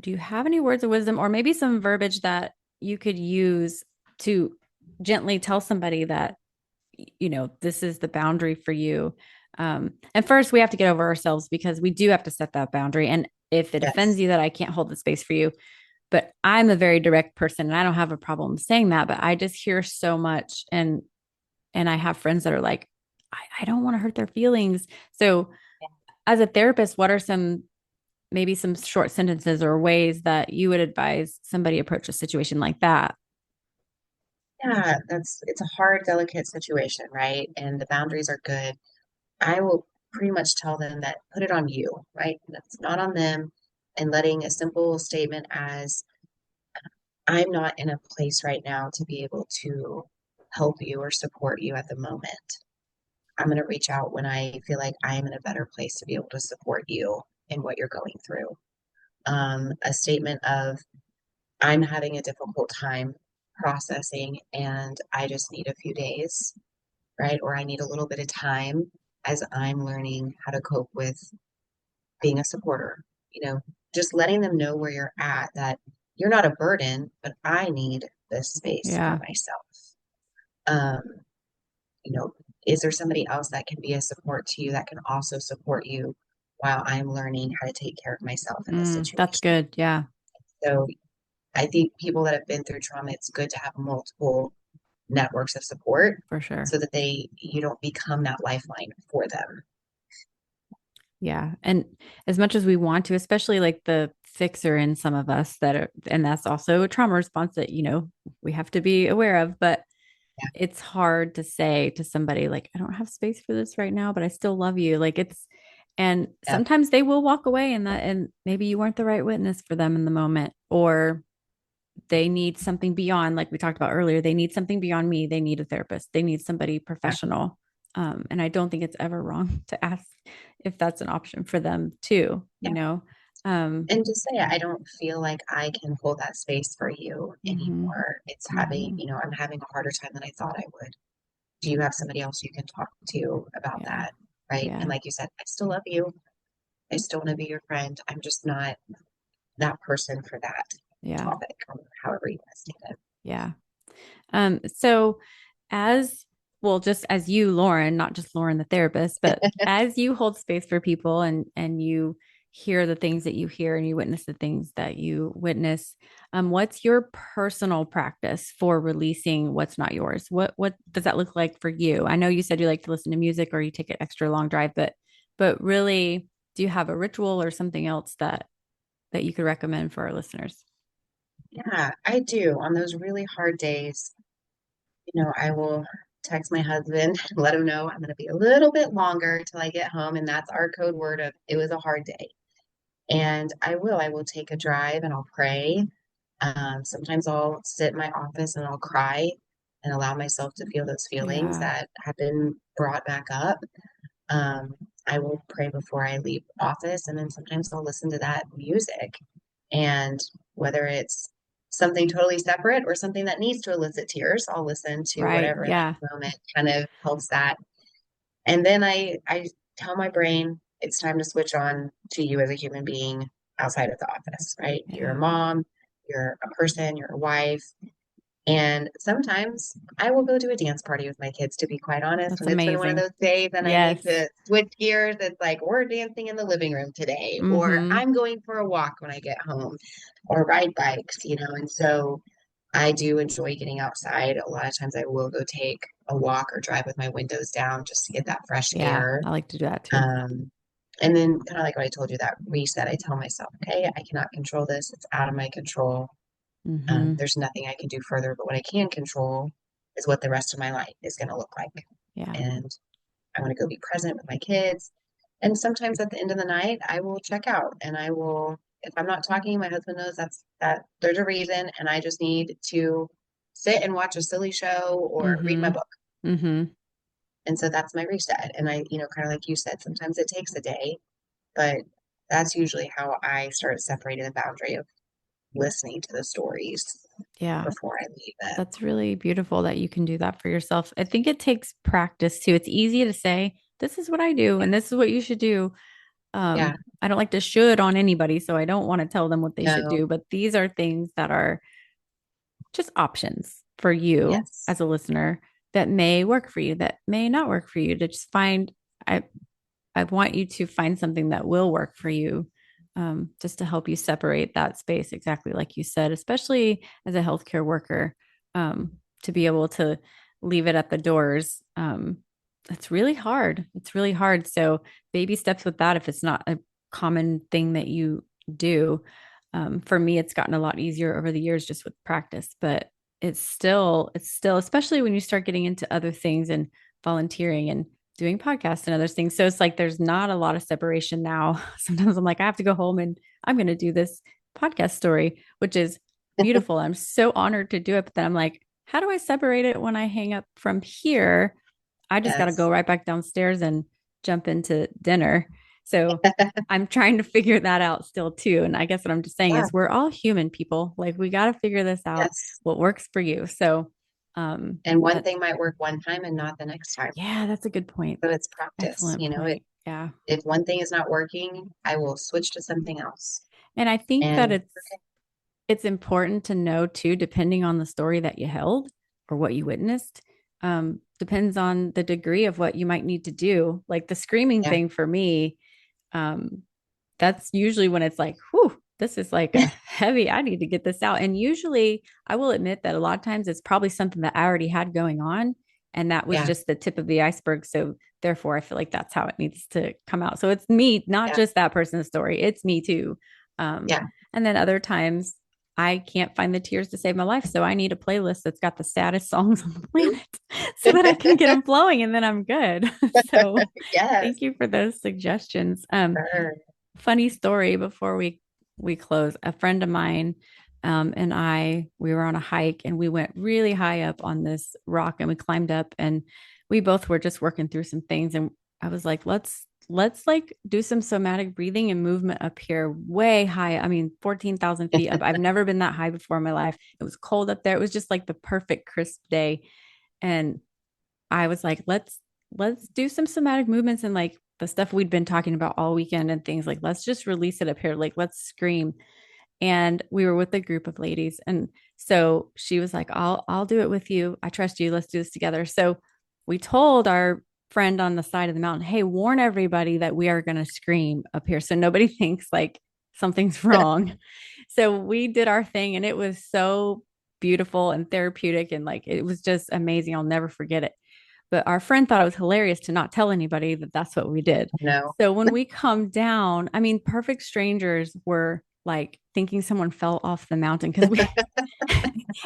do you have any words of wisdom or maybe some verbiage that you could use to gently tell somebody that, this is the boundary for you? And first, we have to get over ourselves because we do have to set that boundary. And if it offends yes, you that I can't hold the space for you, but I'm a very direct person and I don't have a problem saying that, but I just hear so much. And I have friends that are like, I don't want to hurt their feelings. So, as a therapist, what are maybe some short sentences or ways that you would advise somebody approach a situation like that? yeah. It's a hard, delicate situation, right? And the boundaries are good. I will pretty much tell them that put it on you, right? That's not on them. And letting a simple statement as I'm not in a place right now to be able to help you or support you at the moment. I'm going to reach out when I feel like I am in a better place to be able to support you in what you're going through. A statement of, I'm having a difficult time processing and I just need a few days, right? Or I need a little bit of time as I'm learning how to cope with being a supporter, you know, just letting them know where you're at, that you're not a burden, but I need this space for Yeah. myself. Um, you know, is there somebody else that can be a support to you that can also support you while I'm learning how to take care of myself in this That's situation? good. Yeah, So I think people that have been through trauma, it's good to have multiple networks of support for sure. so that you don't become that lifeline for them. Yeah. And as much as we want to, especially like the fixer in some of us that are, and that's also a trauma response that, we have to be aware of, but Yeah, it's hard to say to somebody like, I don't have space for this right now, but I still love you. Like and yeah, sometimes they will walk away and maybe you weren't the right witness for them in the moment, or they need something beyond, like we talked about earlier, they need something beyond me. They need a therapist. They need somebody yeah, professional. And I don't think it's ever wrong to ask if that's an option for them too, yeah. Um, And just say, I don't feel like I can hold that space for you mhm, anymore. mhm. I'm having a harder time than I thought I would. Do you have somebody else you can talk to about Yeah. that? right? And Yeah. like you said, I still love you. I still want to be your friend. I'm just not that person for that Yeah. topic, or however you want to state it. Yeah. So as well, just as you, Lauren, not just Lauren the therapist, but as you hold space for people and you hear the things that you hear and you witness the things that you witness, what's your personal practice for releasing what's not yours? What does that look like for you? I know you said you like to listen to music or you take an extra long drive, but really, do you have a ritual or something else that you could recommend for our listeners? Yeah, I do. On those really hard days, I will text my husband, let him know I'm going to be a little bit longer till I get home. And that's our code word of it was a hard day. And I will take a drive and I'll pray. Sometimes I'll sit in my office and I'll cry and allow myself to feel those feelings Yeah, that have been brought back up. Um, I will pray before I leave office, and then sometimes I'll listen to that music. And whether it's something totally separate or something that needs to elicit tears, I'll listen to right. whatever in Yeah, that moment kind of helps that. And then I tell my brain it's time to switch on to you as a human being outside of the office, right? You're a yeah. mom, you're a person, you're a wife, and sometimes I will go to a dance party with my kids, to be quite honest. That's When it's been one of amazing. those days and I need Yes. to switch gears, it's like we're dancing in the living room today, or Mm-hmm. I'm going for a walk when I get home, or ride bikes, And so I do enjoy getting outside. A lot of times I will go take a walk or drive with my windows down just to get that fresh Yeah, air. I like to do that too. Um, and then, kind of like what I told you, that reset, I tell myself, okay, I cannot control this. It's out of my control. Mm-hmm. There's nothing I can do further, but what I can control is what the rest of my life is going to look like. Yeah. And I want to go be present with my kids. And sometimes at the end of the night, I will check out and I will, if I'm not talking, my husband knows that there's a reason, and I just need to sit and watch a silly show or read my Mm-hmm. book. Mm-hmm. And so that's my reset. And kind of like you said, sometimes it takes a day, but that's usually how I start separating the boundary of listening to the stories Yeah. before I leave them. That's really beautiful that you can do that for yourself. I think it takes practice too. It's easy to say, this is what I do Yeah. and this is what you should do. Yeah. I don't like to should on anybody, so I don't want to tell them what they should No. do, but these are things that are just options for you Yes. as a listener that may work for you, that may not work for you to just find. I I want you to find something that will work for you, just to help you separate that space, exactly like you said, especially as a healthcare worker, to be able to leave it at the doors. It's really hard. It's really hard. So, baby steps with that if it's not a common thing that you do. For me, it's gotten a lot easier over the years just with practice, but it's still, especially when you start getting into other things and volunteering and doing podcasts and other things. So it's like there's not a lot of separation now. Sometimes I'm like, I have to go home and I'm going to do this podcast story, which is beautiful. I'm so honored to do it. But then I'm like, how do I separate it when I hang up from here? I just got to go Yes. right back downstairs and jump into dinner. So I'm trying to figure that out still too. And I guess what I'm just saying Yeah. is we're all human people. Like we got to figure this out, Yes. what works for you. So And one that, thing might work one time and not the next time. yeah, that's a good point. So it's practice. Excellent point. Yeah. If one thing is not working, I will switch to something else. And I think that And it's important to know too, depending on the story that you held or what you witnessed, depends on the degree of what you might need to do. Like the screaming yeah, thing for me, um, that's usually when it's like, whew, this is like a heavy, I need to get this out. And usually I will admit that a lot of times it's probably something that I already had going on. And that was yeah, just the tip of the iceberg. So therefore, I feel like that's how it needs to come out. So it's me, not yeah, just that person's story. It's me too. Um, yeah. and then other times I can't find the tears to save my life. So I need a playlist that's got the saddest songs on the planet so that I can get them flowing and then I'm good. So Yes. thank you for those suggestions. Sure. Funny story before we close. A friend of mine and we were on a hike and we went really high up on this rock and we climbed up and we both were just working through some things and I was like, let's like do some somatic breathing and movement up here way high. I mean, 14,000 feet up. I've never been that high before in my life. It was cold up there. It was just like the perfect crisp day. And I was like, let's do some somatic movements and like the stuff we'd been talking about all weekend and things like, let's just release it up here. Like, let's scream. And we were with a group of ladies. And so she was like, I'll do it with you. I trust you. Let's do this together. So we told our friend on the side of the mountain, hey, warn everybody that we are going to scream up here. So nobody thinks like something's wrong. So we did our thing and it was so beautiful and therapeutic. And like, it was just amazing. I'll never forget it. But our friend thought it was hilarious to not tell anybody that that's what we did. No. So when we come down, I mean, perfect strangers were like thinking someone fell off the mountain because we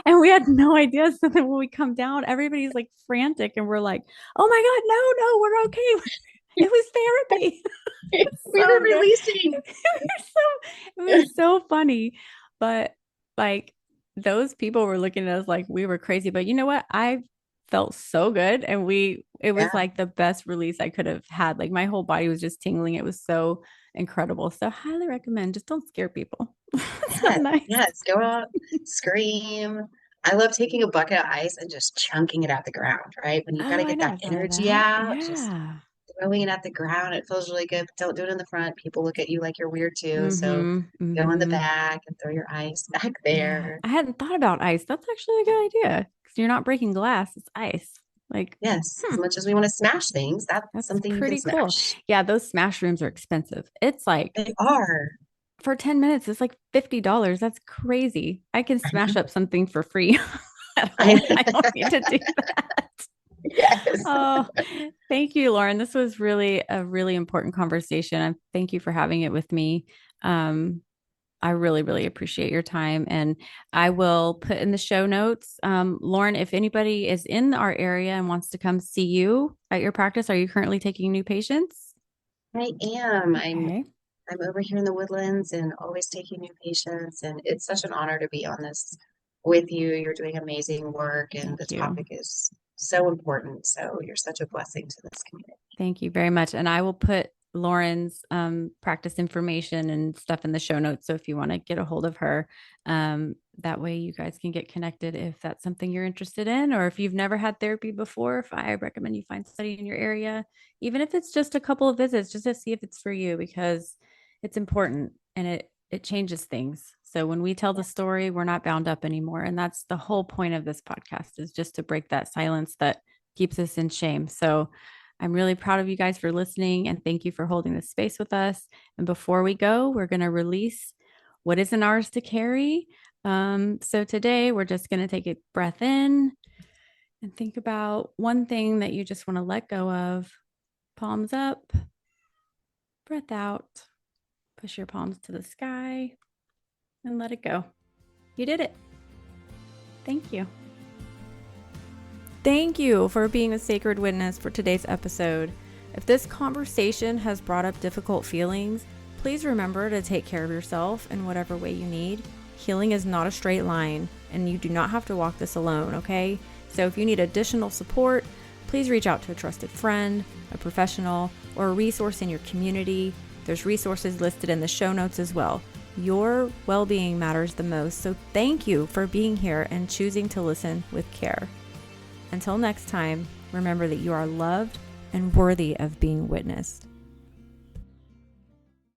and we had no idea. So then when we come down, everybody's like frantic and we're like, oh my God, no, we're okay. It was therapy. We were So good. releasing. It was so funny. But like those people were looking at us like we were crazy. But you know what? I felt so good. And it was Yeah. like the best release I could have had. Like my whole body was just tingling. It was so incredible. So highly recommend. Just don't scare people. So Yes. nice. Yes. Go out, scream. I love taking a bucket of ice and just chunking it at the ground, right? When you've got Oh, to I get that never thought of energy that. out, just Yeah. throwing it at the ground. It feels really good. But don't do it in the front. People look at you like you're weird too. So Mm-hmm. go in the Mm-hmm. back and throw your ice back Yeah. there. I hadn't thought about ice. That's actually a good idea. Because you're not breaking glass, it's ice. Like, Yes. hmm, As much as we want to smash things, that's that's something you can pretty cool. smash. Yeah, those smash rooms are expensive. It's like They are. for 10 minutes, it's like $50. That's crazy. I can I smash know. up something for free at I home. I don't need to do that. yes. Oh, thank you, Lauren. This was really a really important conversation. And thank you for having it with me. Um, I really, really appreciate your time. And I will put in the show notes. Lauren, if anybody is in our area and wants to come see you at your practice, are you currently taking new patients? I am. Okay. I'm over here in the Woodlands and always taking new patients, and it's such an honor to be on this with you. You're doing amazing work, and the Thank you. topic is so important. So you're such a blessing to this community. Thank you very much. And I will put Lauren's practice information and stuff in the show notes. So if you want to get a hold of her, that way you guys can get connected if that's something you're interested in, or if you've never had therapy before. If I recommend you find somebody in your area, even if it's just a couple of visits, just to see if it's for you, because it's important and it changes things. So when we tell the story, we're not bound up anymore. And that's the whole point of this podcast, is just to break that silence that keeps us in shame. So I'm really proud of you guys for listening and thank you for holding this space with us. And before we go, we're going to release what isn't ours to carry. So today we're just going to take a breath in and think about one thing that you just want to let go of. Palms up, breath out, push your palms to the sky and let it go. You did it. Thank you. Thank you for being a sacred witness for today's episode. If this conversation has brought up difficult feelings, please remember to take care of yourself in whatever way you need. Healing is not a straight line, and you do not have to walk this alone, okay? So if you need additional support, please reach out to a trusted friend, a professional, or a resource in your community. There's resources listed in the show notes as well. Your well-being matters the most, so thank you for being here and choosing to listen with care. Until next time, remember that you are loved and worthy of being witnessed.